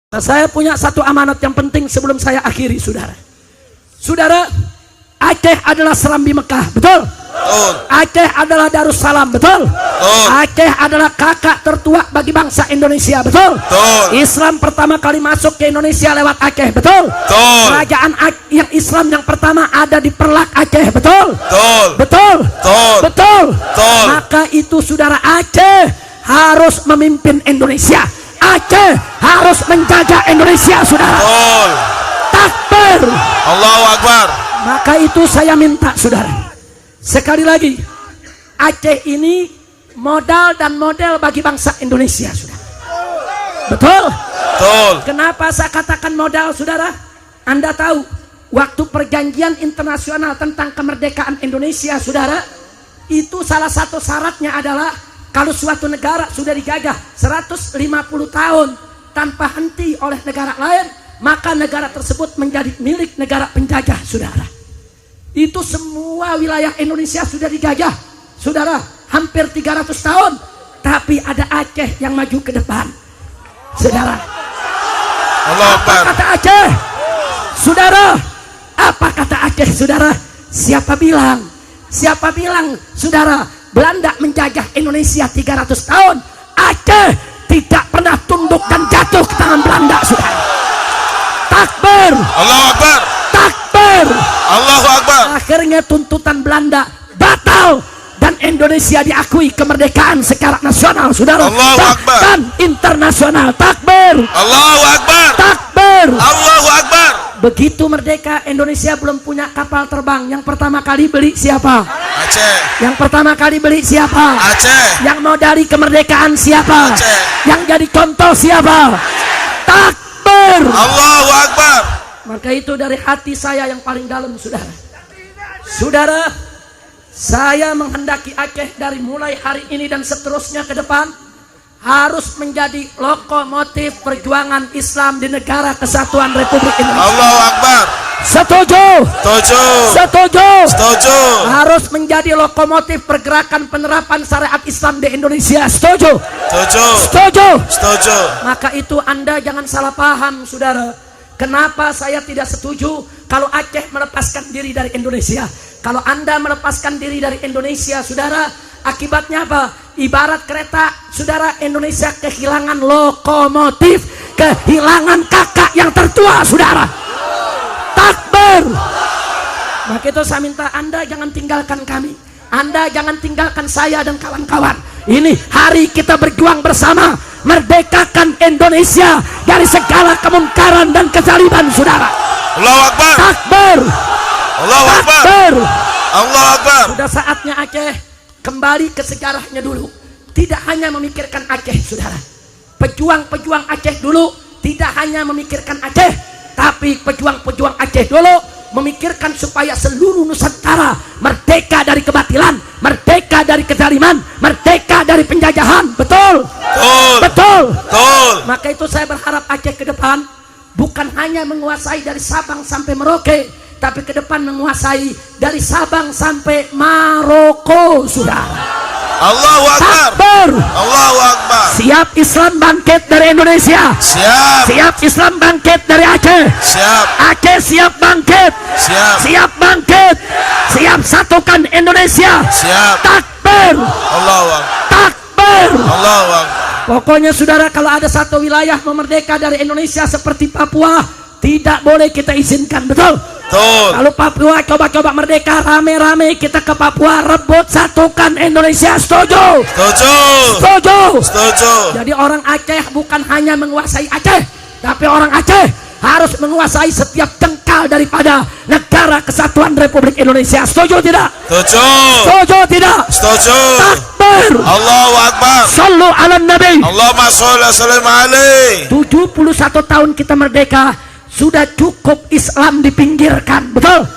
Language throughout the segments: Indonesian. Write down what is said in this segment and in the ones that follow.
Nah, saya punya satu amanat yang penting sebelum saya akhiri, saudara. Saudara, Aceh adalah Serambi Mekah, betul? Betul. Aceh adalah Darussalam, betul? Betul. Aceh adalah kakak tertua bagi bangsa Indonesia, betul? Betul. Islam pertama kali masuk ke Indonesia lewat Aceh, betul? Betul. Kerajaan yang Islam yang pertama ada di Perlak, Aceh, betul? Betul. Betul? Betul. Betul? Betul. Maka itu saudara, Aceh harus memimpin Indonesia. Aceh harus menjaga Indonesia, saudara. Betul. Takbir. Allahu Akbar. Maka itu saya minta, saudara, sekali lagi, Aceh ini modal dan model bagi bangsa Indonesia, saudara. Betul? Betul. Kenapa saya katakan modal, saudara? Anda tahu, waktu perjanjian internasional tentang kemerdekaan Indonesia, saudara, itu salah satu syaratnya adalah kalau suatu negara sudah dijajah 150 tahun tanpa henti oleh negara lain, maka negara tersebut menjadi milik negara penjajah, saudara. Itu semua wilayah Indonesia sudah dijajah, saudara, hampir 300 tahun. Tapi ada Aceh yang maju ke depan, saudara. Allahu Akbar. Apa kata Aceh, saudara? Apa kata Aceh, saudara? Siapa bilang, saudara, Belanda menjajah Indonesia 300 tahun, Aceh tidak pernah tunduk dan jatuh ke tangan Belanda, saudara. Takbir. Allahu Akbar. Takbir. Allahu Akbar. Akhirnya tuntutan Belanda batal dan Indonesia diakui kemerdekaan secara nasional, saudara. Allahu Akbar. Bahkan internasional. Takbir. Allahu Akbar. Takbir. Allahu Akbar. Begitu merdeka, Indonesia belum punya kapal terbang. Yang pertama kali beli siapa? Aceh. Yang pertama kali beli siapa? Aceh. Yang mau dari kemerdekaan siapa? Aceh. Yang jadi contoh siapa? Takbir. Allahu Akbar. Maka itu dari hati saya yang paling dalam, saudara. Saudara, saya menghendaki Aceh dari mulai hari ini dan seterusnya ke depan harus menjadi lokomotif perjuangan Islam di negara kesatuan Republik Indonesia. Allahu Akbar. Setuju? Setuju. Setuju? Setuju. Harus menjadi lokomotif pergerakan penerapan syariat Islam di Indonesia. Setuju? Setuju. Setuju? Setuju. Maka itu Anda jangan salah paham, saudara. Kenapa saya tidak setuju kalau Aceh melepaskan diri dari Indonesia? Kalau Anda melepaskan diri dari Indonesia, saudara, akibatnya apa? Ibarat kereta, saudara, Indonesia kehilangan lokomotif, kehilangan kakak yang tertua, saudara. Takbir. Maka itu saya minta Anda jangan tinggalkan kami. Anda jangan tinggalkan saya dan kawan-kawan. Ini hari kita berjuang bersama merdekakan Indonesia dari segala kemungkaran dan kezaliman, saudara. Allahu Akbar. Takbir. Allahu Akbar. Takbir. Allahu Akbar. Sudah saatnya Aceh kembali ke sejarahnya dulu. Tidak hanya memikirkan Aceh, saudara. Pejuang-pejuang Aceh dulu tidak hanya memikirkan Aceh, tapi pejuang-pejuang Aceh dulu memikirkan supaya seluruh Nusantara merdeka dari kebatilan, merdeka dari kezaliman, merdeka dari penjajahan. Betul? Betul. Betul? Betul. Maka itu saya berharap Aceh ke depan bukan hanya menguasai dari Sabang sampai Merauke, tapi ke depan menguasai dari Sabang sampai Maroko, saudara. Allahu Akbar. Takbir. Allahu Akbar. Siap Islam bangkit dari Indonesia. Siap. Siap Islam bangkit dari Aceh. Siap. Aceh siap bangkit. Siap. Siap bangkit. Siap satukan Indonesia. Siap. Takbir. Allahu Akbar. Takbir. Allahu Akbar. Pokoknya saudara, kalau ada satu wilayah memerdeka dari Indonesia seperti Papua, tidak boleh kita izinkan, betul? Betul. Kalau Papua coba-coba merdeka, rame-rame kita ke Papua, rebut satukan Indonesia. Setuju? Setuju. Setuju? Setuju. Jadi orang Aceh bukan hanya menguasai Aceh, tapi orang Aceh harus menguasai setiap jengkal daripada negara kesatuan Republik Indonesia. Setuju tidak? Setuju. Setuju tidak? Setuju. Takbir. Allahu Akbar. Sallu ala Nabi. Allahumma sholli wa sallim alaihi. 71 tahun kita merdeka, sudah cukup Islam dipinggirkan, betul?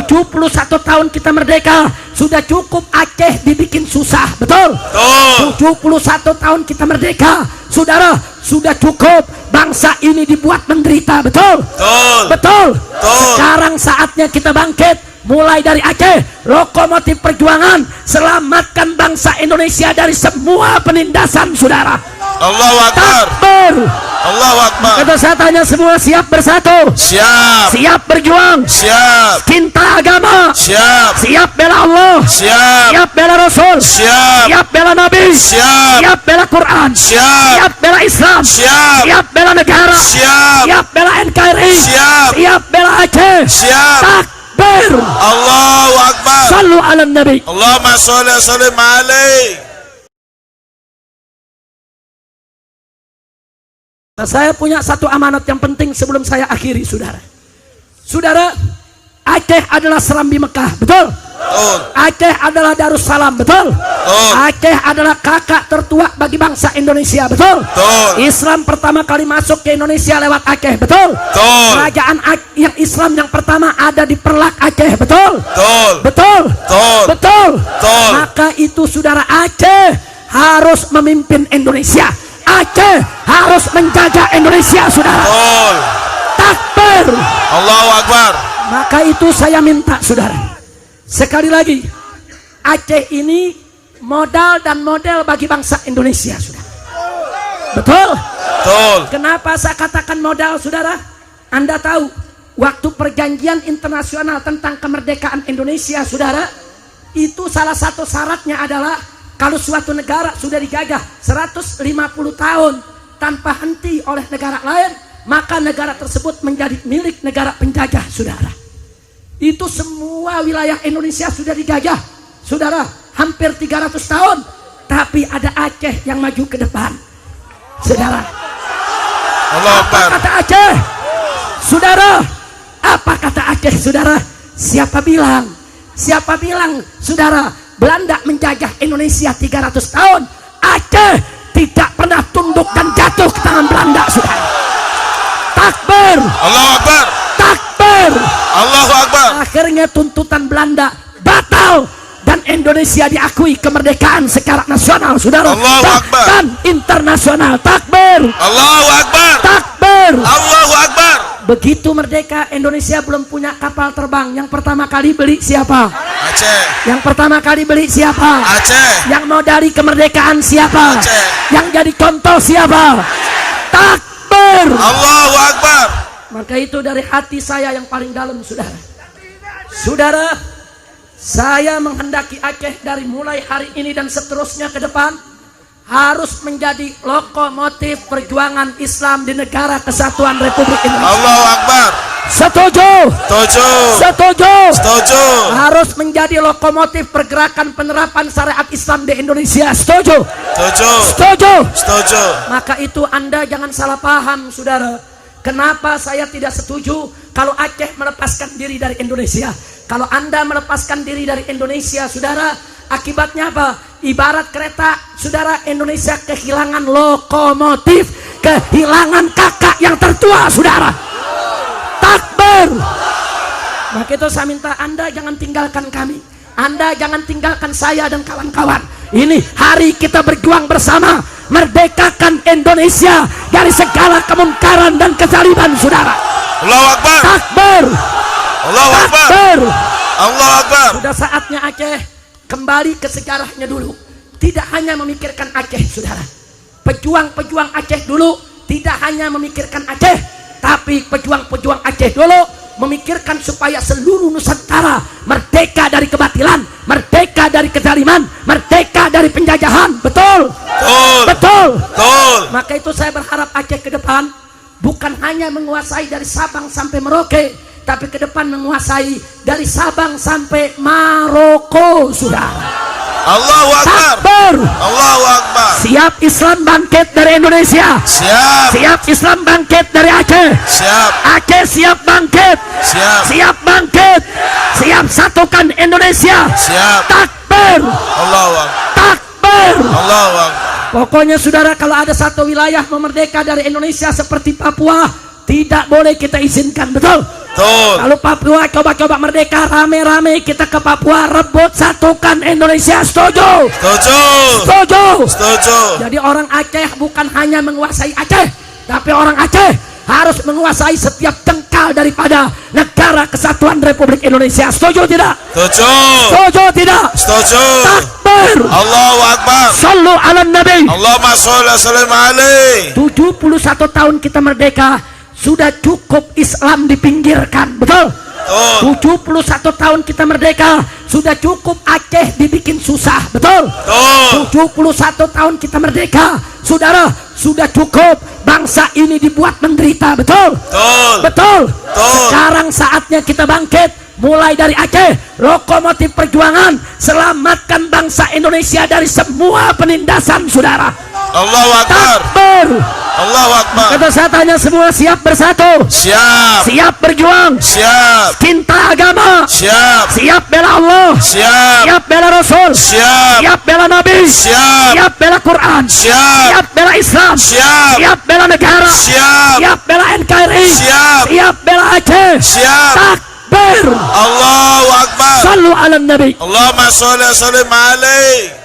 Betul. 71 tahun kita merdeka, sudah cukup Aceh dibikin susah, betul? Betul. 71 tahun kita merdeka, saudara, sudah cukup bangsa ini dibuat menderita, betul? Betul. Betul? Betul. Sekarang saatnya kita bangkit, mulai dari Aceh, lokomotif perjuangan, selamatkan bangsa Indonesia dari semua penindasan, saudara. Allahu Akbar. Takbir. Allahu Akbar. Kata saya tanya semua, siap bersatu? Siap. Siap berjuang? Siap. Cinta agama? Siap. Siap bela Allah? Siap. Siap bela Rasul? Siap. Siap bela Nabi? Siap. Siap bela Quran? Siap. Siap bela Islam? Siap. Siap bela negara? Siap. Siap bela NKRI? Siap. Siap bela Aceh? Siap. Takbir! Allahu Akbar. Sallu ala Nabi. Allahumma sholli wa sallim alaihi. Nah, saya punya satu amanat yang penting sebelum saya akhiri, saudara. Saudara, Aceh adalah Serambi Mekah, betul? Betul. Aceh adalah Darussalam, betul? Betul. Aceh adalah kakak tertua bagi bangsa Indonesia, betul? Betul. Islam pertama kali masuk ke Indonesia lewat Aceh, betul? Betul. Kerajaan yang Islam yang pertama ada di Perlak Aceh, betul? Betul. Betul? Betul. Betul? Betul. Maka itu saudara, Aceh harus memimpin Indonesia. Aceh harus menjaga Indonesia, saudara. Betul. Takbir! Allahu Akbar. Maka itu saya minta, saudara, sekali lagi, Aceh ini modal dan model bagi bangsa Indonesia, saudara. Betul? Betul. Kenapa saya katakan modal, saudara? Anda tahu, waktu perjanjian internasional tentang kemerdekaan Indonesia, saudara, itu salah satu syaratnya adalah kalau suatu negara sudah dijajah 150 tahun tanpa henti oleh negara lain, maka negara tersebut menjadi milik negara penjajah, saudara. Itu semua wilayah Indonesia sudah dijajah, saudara, hampir 300 tahun. Tapi ada Aceh yang maju ke depan, saudara. Allahu Akbar. Apa kata Aceh, saudara? Apa kata Aceh, saudara? Siapa bilang, saudara, Belanda menjajah Indonesia 300 tahun, Aceh tidak pernah tunduk dan jatuh ke tangan Belanda, saudara. Takbir! Allahu Akbar. Takbir! Allahu Akbar. Akhirnya tuntutan Belanda batal dan Indonesia diakui kemerdekaan secara nasional, saudara. Allahu Akbar. Dan internasional. Takbir! Allahu Akbar. Takbir! Allahu Akbar. Begitu merdeka, Indonesia belum punya kapal terbang. Yang pertama kali beli siapa? Aceh. Yang pertama kali beli siapa? Aceh. Yang mau dari kemerdekaan siapa? Aceh. Yang jadi contoh siapa? Takbir! Allahu Akbar. Maka itu dari hati saya yang paling dalam, saudara. Saudara, saya menghendaki Aceh dari mulai hari ini dan seterusnya ke depan harus menjadi lokomotif perjuangan Islam di negara kesatuan Republik Indonesia. Allahu Akbar. Setuju? Setuju. Setuju? Setuju. Harus menjadi lokomotif pergerakan penerapan syariat Islam di Indonesia. Setuju? Setuju. Setuju? Setuju. Maka itu Anda jangan salah paham, saudara. Kenapa saya tidak setuju kalau Aceh melepaskan diri dari Indonesia? Kalau Anda melepaskan diri dari Indonesia, saudara, akibatnya apa? Ibarat kereta, saudara, Indonesia kehilangan lokomotif, kehilangan kakak yang tertua, saudara. Takbir! Maka itu saya minta Anda jangan tinggalkan kami. Anda jangan tinggalkan saya dan kawan-kawan. Ini hari kita berjuang bersama merdekakan Indonesia dari segala kemungkaran dan kezaliman, saudara. Allahu Akbar. Takbir! Allahu Akbar. Takbir! Allahu Akbar. Sudah saatnya Aceh kembali ke sejarahnya dulu. Tidak hanya memikirkan Aceh, saudara. Pejuang-pejuang Aceh dulu tidak hanya memikirkan Aceh, tapi pejuang-pejuang Aceh dulu memikirkan supaya seluruh Nusantara merdeka dari kebatilan, merdeka dari kezaliman, merdeka dari penjajahan. Betul? Betul. Betul? Betul. Maka itu saya berharap Aceh ke depan bukan hanya menguasai dari Sabang sampai Merauke, tapi ke depan menguasai dari Sabang sampai Maroko, saudara. Allahu Akbar. Takbir! Allahu Akbar. Siap Islam bangkit dari Indonesia. Siap. Siap Islam bangkit dari Aceh. Siap. Aceh siap bangkit. Siap. Siap bangkit. Siap satukan Indonesia. Siap. Takbir! Allahu Akbar. Takbir! Allahu Akbar. Pokoknya saudara, kalau ada satu wilayah memerdeka dari Indonesia seperti Papua, tidak boleh kita izinkan, betul? Betul. Kalau Papua coba-coba merdeka, rame-rame kita ke Papua, rebut satukan Indonesia. Setuju? Setuju. Setuju? Setuju. Jadi orang Aceh bukan hanya menguasai Aceh, tapi orang Aceh harus menguasai setiap jengkal daripada negara kesatuan Republik Indonesia. Setuju tidak? Setuju. Setuju tidak? Setuju. Takbir. Allahu Akbar. Sallu ala nabi. Allahumma sholli wa sallim alaihi. 71 tahun kita merdeka, sudah cukup Islam dipinggirkan, betul? 71 tahun kita merdeka, sudah cukup Aceh dibikin susah, betul? 71 tahun kita merdeka, saudara, sudah cukup bangsa ini dibuat menderita, betul? Betul. Sekarang saatnya kita bangkit, mulai dari Aceh, lokomotif perjuangan, selamatkan bangsa Indonesia dari semua penindasan, saudara. Allahu Akbar. Takbir. Allahu Akbar. Kata saya tanya semua, siap bersatu? Siap. Siap berjuang? Siap. Cinta agama? Siap. Siap bela Allah? Siap. Siap bela Rasul? Siap. Siap bela Nabi? Siap. Siap bela Quran? Siap. Siap bela Islam? Siap. Siap bela negara? Siap. Siap bela NKRI? Siap. Siap bela Aceh? Siap. Takbir. Allahu Akbar. Sallu ala nabi. Allahumma sholli wa sallim alaihi.